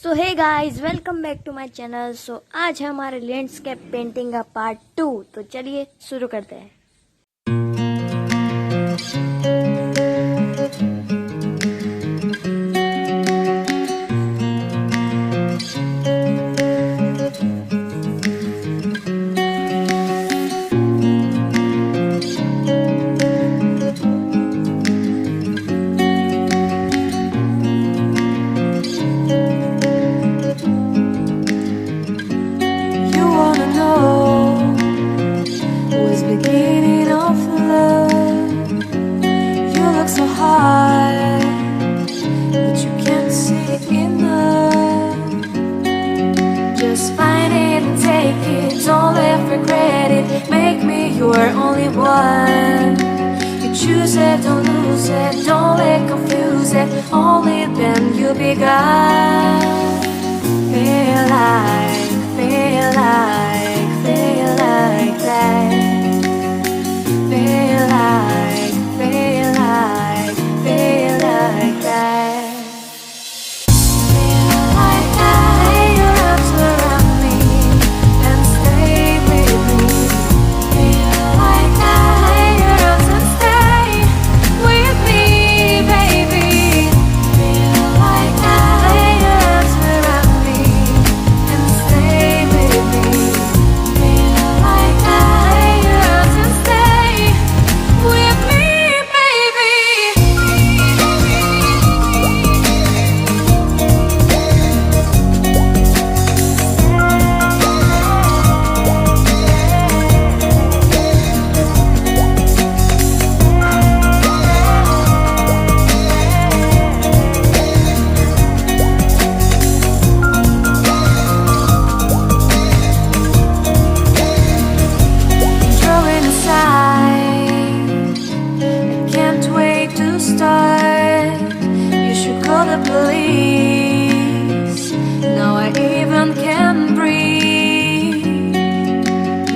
So hey guys, welcome back to my channel. So आज है हमारे लैंडस्केप पेंटिंग का पार्ट 2। तो चलिए शुरू करते हैं। Beginning of love, you look so high, but you can't see enough. Just find it and take it, don't let regret it. Make me your only one. You choose it, don't lose it, don't let confuse it. Only then you'll be God. Feel like, feel like, feel like that. Feel like, feel like, feel like that. Feel like that. Lay your arms around me and stay with me. Feel like that. Lay your arms and stay with me, baby. Feel like that. Lay your arms around me and stay with me. Feel like that. Lay your arms and stay with me, baby. Drawing aside, I can't wait to start. You should call the police. Now I even can breathe.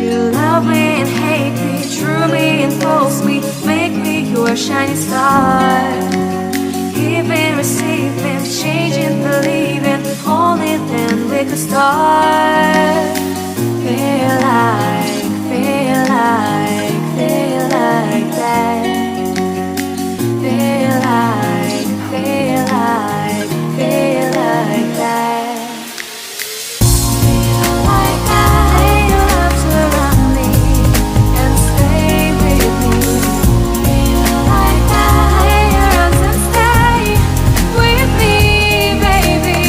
You love me and hate me, true me and false me, make me your shining star. Giving, receiving, changing, believing, only then we could start. Feel like, feel like, feel like that. Feel like, feel like, feel like that. Feel like that. Lay your arms around me and stay with me. Feel like that. Lay your arms and stay with me, baby.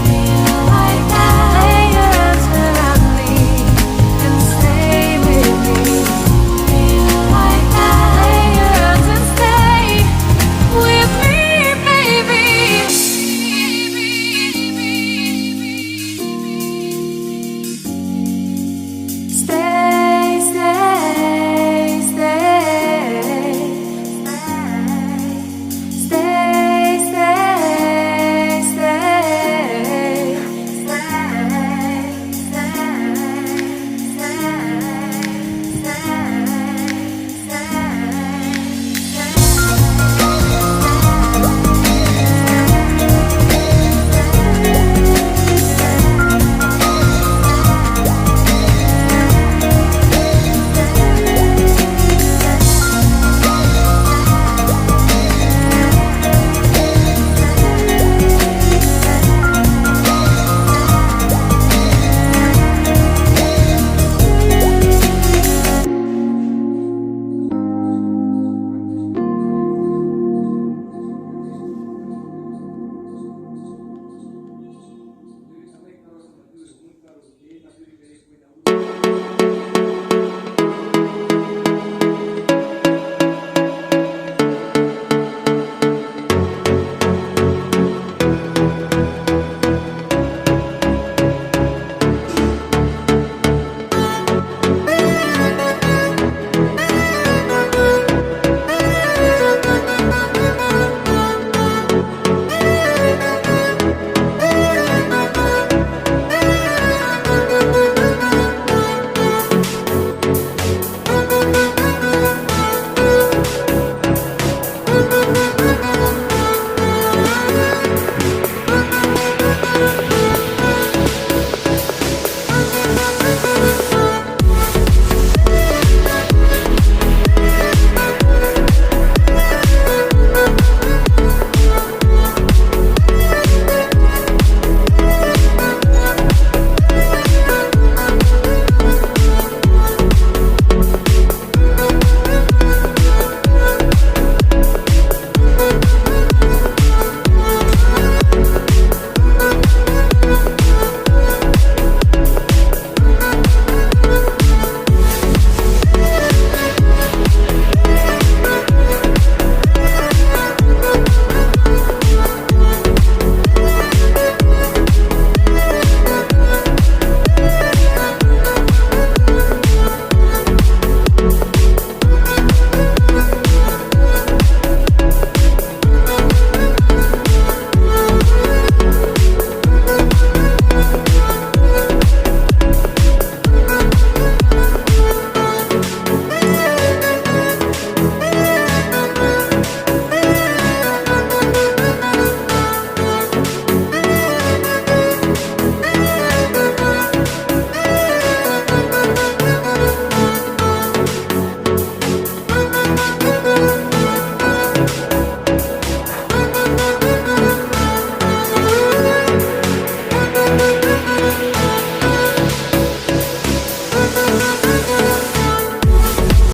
Feel like that. Lay your arms around me and stay with me.